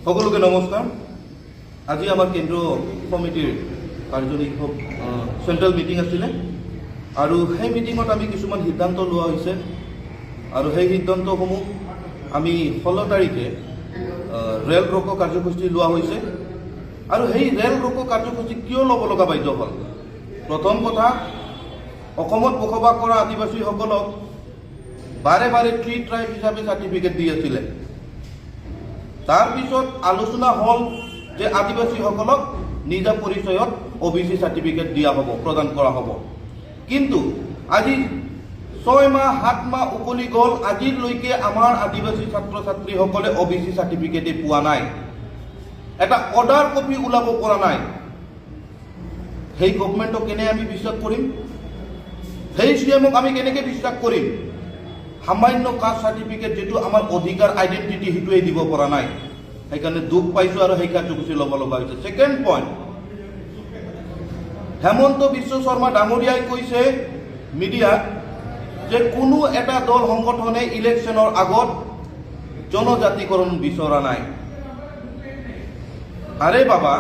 সকলোকে নমস্কাৰ। আজি আমাৰ কেন্দ্ৰীয় কমিটিৰ কাৰ্যনিক চেণ্ট্ৰেল মিটিং আছিলে আৰু সেই মিটিঙত আমি কিছুমান সিদ্ধান্ত লোৱা হৈছে আৰু সেই সিদ্ধান্তসমূহ আমি 16 তাৰিখে ৰেল ৰকো কাৰ্যসূচী লোৱা হৈছে আৰু সেই ৰেল ৰকো কাৰ্যসূচী কিয় ল'ব লগা বাধ্য হ'ল? প্ৰথম কথা, অসমত বসবাস কৰা আদিবাসীসকলক বাৰে বাৰে ট্ৰি ট্ৰাইব হিচাপে চাৰ্টিফিকেট দি আছিলে। তাৰ পিছত আলোচনা হ'ল যে আদিবাসীসকলক নিজা পৰিচয়ত OBC চাৰ্টিফিকেট দিয়া হ'ব, প্ৰদান কৰা হ'ব। কিন্তু আজি 6 মাহ 7 মাহ উকলি গ'ল, আজিলৈকে আমাৰ আদিবাসী ছাত্ৰ ছাত্ৰীসকলে OBC চাৰ্টিফিকেটে পোৱা নাই। এটা অৰ্ডাৰ কপি ওলাব পৰা নাই। সেই গভৰ্ণমেণ্টক কেনে আমি বিশ্বাস কৰিম? সেই CMক আমি কেনেকৈ বিশ্বাস কৰিম? সামান্য কাষ্ট চাৰ্টিফিকেট যিটো আমাৰ অধিকাৰ আইডেণ্টিটি সেইটোৱে দিব পৰা নাই। সেইকাৰণে দুখ পাইছোঁ আৰু সেই কাৰ্যসূচী ল'ব লগা হৈছে। ছেকেণ্ড পইণ্ট, হেমন্ত বিশ্ব শৰ্মা ডাঙৰীয়াই কৈছে মিডিয়াত যে কোনো এটা দল সংগঠনে ইলেকশ্যনৰ আগত জনজাতিকৰণ বিচৰা নাই। আৰে বাবা,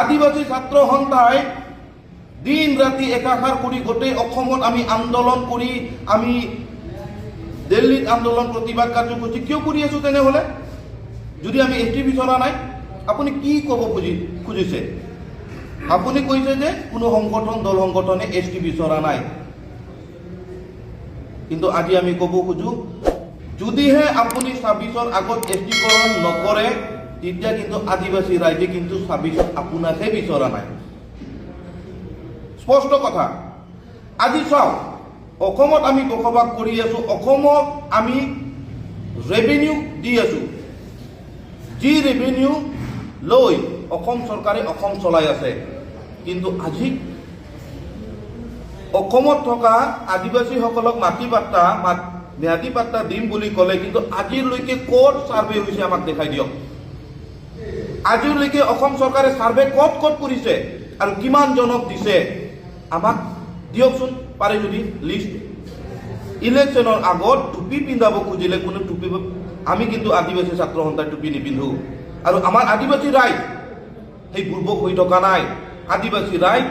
আদিবাসী ছাত্ৰ সন্থাই দিন ৰাতি একাকাৰ কৰি গোটেই অসমত আমি আন্দোলন কৰি আমি দিল্লীত আন্দোলন প্ৰতিবাদ কাৰ্যসূচী কিয় কৰি আছো? তেনেহ'লে যদি আমি ST বিচৰা নাই, আপুনি কি ক'ব খুজিছে? আপুনি কৈছে যে কোনো দল সংগঠনে ST বিচৰা নাই। কিন্তু আজি আমি ক'ব খোজো, যদিহে আপুনি 26ৰ আগত STকৰণ নকৰে, তেতিয়া কিন্তু আদিবাসী ৰাইজে কিন্তু 26ত আপোনাকহে বিচৰা নাই। স্পষ্ট কথা। আজি চাওক, অসমত আমি বসবাস কৰি আছো, অসমত আমি ৰেভিনিউ দি আছো। যি ৰেভিনিউ লৈ অসম চৰকাৰে অসম চলাই আছে। কিন্তু আজি অসমত থকা আদিবাসীসকলক ম্যাদী পাট্টা দিম বুলি ক'লে, কিন্তু আজিলৈকে ক'ত ছাৰ্ভে হৈছে আমাক দেখাই দিয়ক। আজিলৈকে অসম চৰকাৰে ছাৰ্ভে ক'ত কৰিছে আৰু কিমান জনক দিছে আমাক দিয়কচোন, পাৰে যদি লিষ্ট। ইলেকশ্যনৰ আগত টুপি পিন্ধাব খুজিলে কোনো টুপি, আমি কিন্তু আদিবাসী ছাত্ৰ সন্থাই টুপি নিপিন্ধো। আৰু আমাৰ আদিবাসী ৰাইজ সেই বুৰ্বক হৈ থকা নাই। আদিবাসী ৰাইজ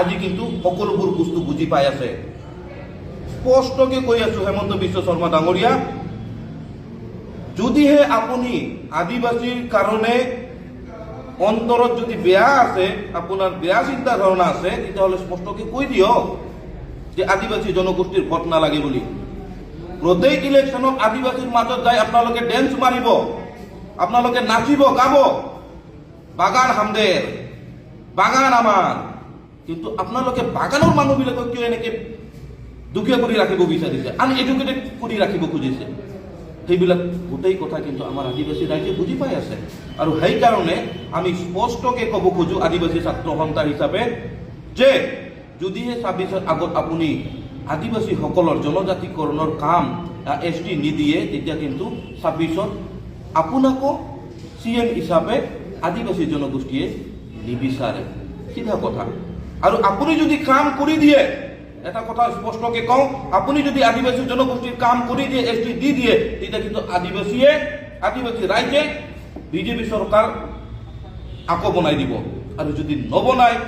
আজি কিন্তু সকলোবোৰ বস্তু বুজি পাই আছে। স্পষ্টকে কৈ আছো, হেমন্ত বিশ্ব শৰ্মা ডাঙৰীয়া, যদিহে আপুনি আদিবাসীৰ কাৰণে অন্তৰত যদি বেয়া আছে, আপোনাৰ বেয়া চিন্তাধাৰণা আছে, তেতিয়াহ'লে স্পষ্টকে কৈ দিয়ক যে আদিবাসী জনগোষ্ঠীৰ ভোট নালাগে বুলি। প্ৰত্যেক ইলেকশ্যনত আদিবাসীৰ মাজত যাই আপোনালোকে ডেন্স মাৰিব, আপোনালোকে নাচিব গাব, বাগান হামদেৰ, বাগান আমাৰ। কিন্তু আপোনালোকে বাগানৰ মানুহবিলাকক কিয় এনেকৈ দুখীয়া কৰি ৰাখিব বিচাৰিছে, আনএডুকেটেড কৰি ৰাখিব খুজিছে? সেইবিলাক গোটেই কথা কিন্তু আমাৰ আদিবাসী ৰাইজে বুজি পাই আছে। আৰু সেইকাৰণে আমি স্পষ্টকৈ ক'ব খোজো আদিবাসী ছাত্ৰ সন্থা হিচাপে যে যদিহে 26ৰ আগত আপুনি আদিবাসীসকলৰ জনজাতিকৰণৰ কাম ST নিদিয়ে, তেতিয়া কিন্তু 26ত আপোনাকো CM হিচাপে আদিবাসী জনগোষ্ঠীয়ে নিবিচাৰে। সিধা কথা। আৰু আপুনি যদি কাম কৰি দিয়ে, এটা কথা স্পষ্টকৈ কওঁ, আপুনি যদি আদিবাসী জনগোষ্ঠীৰ কাম কৰি দিয়ে, ST দি দিয়ে, তেতিয়া কিন্তু আদিবাসী ৰাইজে BJP চৰকাৰ আকৌ বনাই দিব। আৰু যদি নবনায়,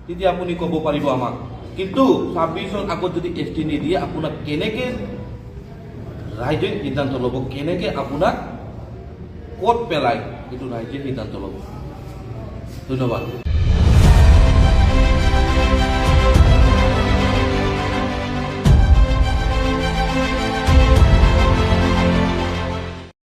তেতিয়া আপুনি ক'ব পাৰিব আমাক। কিন্তু 26ৰ আগত যদি ST নিদিয়ে, আপোনাক কেনেকৈ ৰাইজে সিদ্ধান্ত ল'ব, কেনেকৈ আপোনাক ক'ত পেলায়, সেইটো ৰাইজে সিদ্ধান্ত ল'ব। ধন্যবাদ।